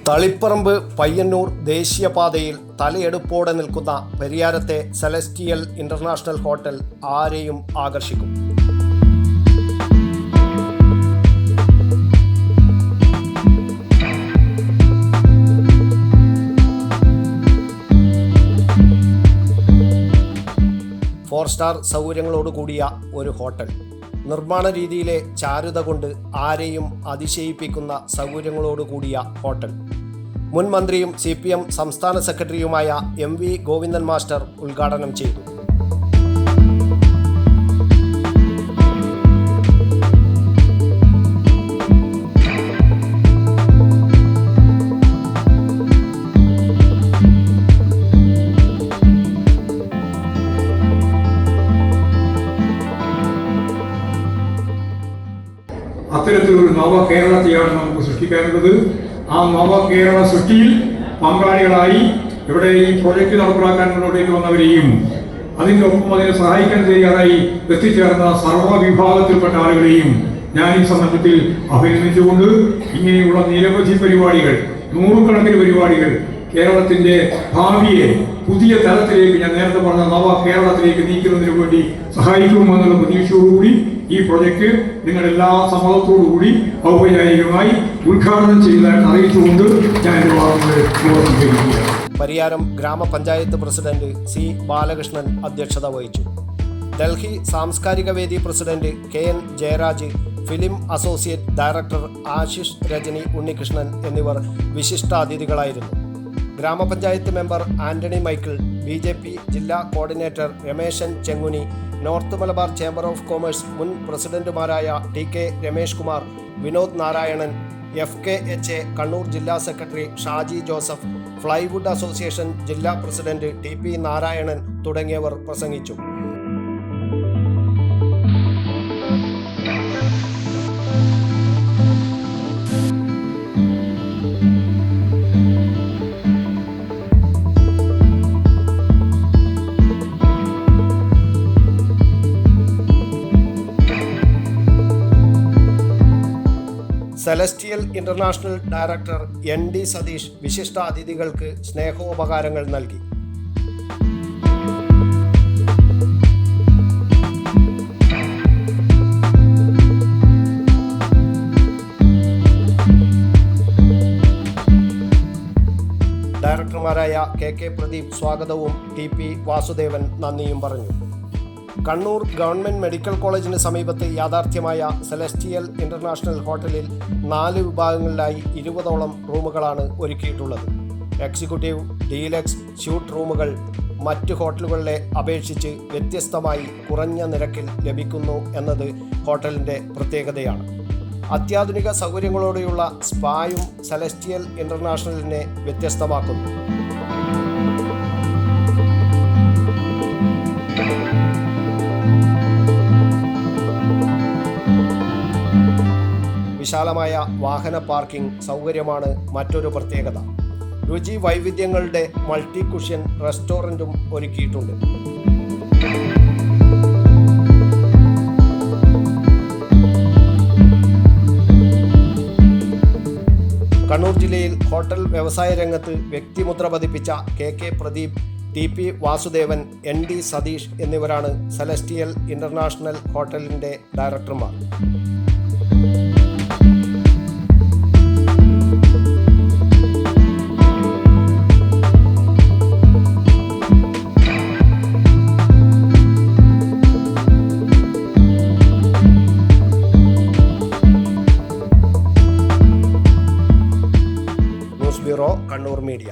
തളിപ്പറമ്പ് പയ്യന്നൂർ ദേശീയപാതയിൽ തലയെടുപ്പോടെ നിൽക്കുന്ന പെരിയാരത്തെ celestial international hotel ആരെയും ആകർഷിക്കും. ഫോർ സ്റ്റാർ സൗകര്യങ്ങളോടുകൂടിയ ഒരു ഹോട്ടൽ, നിർമ്മാണ രീതിയിലെ ചാരുത കൊണ്ട് ആരെയും അതിശയിപ്പിക്കുന്ന സൗകര്യങ്ങളോടുകൂടിയ ഹോട്ടൽ. മുൻ മന്ത്രിയും CPM സംസ്ഥാന സെക്രട്ടറിയുമായ MV ഗോവിന്ദൻ മാസ്റ്റർ ഉദ്ഘാടനം ചെയ്തു. അത്തരത്തിലൊരു നവകേരളത്തെയാണ് നമുക്ക് സൃഷ്ടിക്കാനുള്ളത്. ആ നവകേരള സൃഷ്ടിയിൽ പങ്കാളികളായി ഇവിടെ ഈ പ്രൊജക്ട് നടപ്പിലാക്കാൻ മുന്നോട്ടേക്ക് വന്നവരെയും അതിൻ്റെ ഒപ്പം അതിനെ സഹായിക്കാൻ തയ്യാറായി എത്തിച്ചേർന്ന സർവ്വവിഭാഗത്തിൽപ്പെട്ട ആളുകളെയും ഞാൻ ഈ സന്ദർഭത്തിൽ അഭിനന്ദിച്ചുകൊണ്ട് ഇങ്ങനെയുള്ള നിരവധി പരിപാടികൾ, നൂറുകണക്കിന് പരിപാടികൾ കേരളത്തിന്റെ ഭാവിയെ പുതിയ തലത്തിലേക്ക്, ഞാൻ നേരത്തെ പറഞ്ഞ നവ കേരളത്തിലേക്ക് നീക്കുന്നതിന് വേണ്ടി സഹായിക്കുമെന്നുള്ള പ്രതീക്ഷയോടുകൂടി ഈ പ്രൊജക്ട് നിങ്ങളെല്ലാ സമ്മതത്തോടുകൂടി ഔപചാരികമായി ഉദ്ഘാടനം ചെയ്തതായിട്ട് അറിയിച്ചുകൊണ്ട് ഞാൻ എൻ്റെ വാക്കുകൾ ഉപസംഹരിക്കുകയാണ്. പരിയാരം ഗ്രാമപഞ്ചായത്ത് പ്രസിഡന്റ് C ബാലകൃഷ്ണൻ അധ്യക്ഷത വഹിച്ചു. ഡൽഹി സാംസ്കാരിക വേദി president KN Jayaraj, film associate director Ashish Rajani Unnikrishnan എന്നിവർ വിശിഷ്ടാതിഥികളായിരുന്നു. ഗ്രാമപഞ്ചായത്ത് മെമ്പർ ആന്റണി മൈക്കിൾ, BJP ജില്ലാ coordinator Rameshan Chenguni, north Malabar chamber of commerce മുൻ പ്രസിഡന്റുമാരായ TK രമേഷ് കുമാർ, വിനോദ് നാരായണൻ, FKHA കണ്ണൂർ ജില്ലാ secretary Shaji Joseph, plywood association ജില്ലാ പ്രസിഡന്റ് TP നാരായണൻ തുടങ്ങിയവർ പ്രസംഗിച്ചു. Celestial international director ND Satheesh വിശിഷ്ട അതിഥികൾക്ക് സ്നേഹോപകാരങ്ങൾ നൽകി. ഡയറക്ടർമാരായ KK പ്രദീപ് സ്വാഗതവും TP വാസുദേവൻ നന്ദിയും പറഞ്ഞു. കണ്ണൂർ ഗവൺമെൻറ് മെഡിക്കൽ കോളേജിന് സമീപത്ത് യാഥാർത്ഥ്യമായ സെലസ്റ്റിയൽ ഇന്റർനാഷണൽ ഹോട്ടലിൽ 4 വിഭാഗങ്ങളിലായി 20ഓളം റൂമുകളാണ് ഒരുക്കിയിട്ടുള്ളത്. എക്സിക്യൂട്ടീവ്, ഡീലക്സ്, സ്യൂട്ട് റൂമുകൾ മറ്റ് ഹോട്ടലുകളിലെ അപേക്ഷിച്ച് വ്യത്യസ്തമായി കുറഞ്ഞ നിരക്കിൽ ലഭിക്കുന്നു എന്നത് ഹോട്ടലിൻ്റെ പ്രത്യേകതയാണ്. അത്യാധുനിക സൗകര്യങ്ങളോടെയുള്ള സ്പായും സെലസ്റ്റിയൽ ഇന്റർനാഷണലിനെ വ്യത്യസ്തമാക്കുന്നു. വിശാലമായ വാഹന പാർക്കിംഗ് സൗകര്യമാണ് മറ്റൊരു പ്രത്യേകത. രുചി വൈവിധ്യങ്ങളുടെ മൾട്ടി കുഷ്യൻ റെസ്റ്റോറൻറ്റും ഒരുക്കിയിട്ടുണ്ട്. കണ്ണൂർ ജില്ലയിൽ ഹോട്ടൽ വ്യവസായ രംഗത്ത് വ്യക്തിമുദ്ര പതിപ്പിച്ച KK Pradeep, TP Vasudevan, ND Satheesh എന്നിവരാണ് സെലസ്റ്റിയൽ ഇന്റർനാഷണൽ ഹോട്ടലിൻ്റെ ഡയറക്ടർമാർ. News bureau, Kannur media.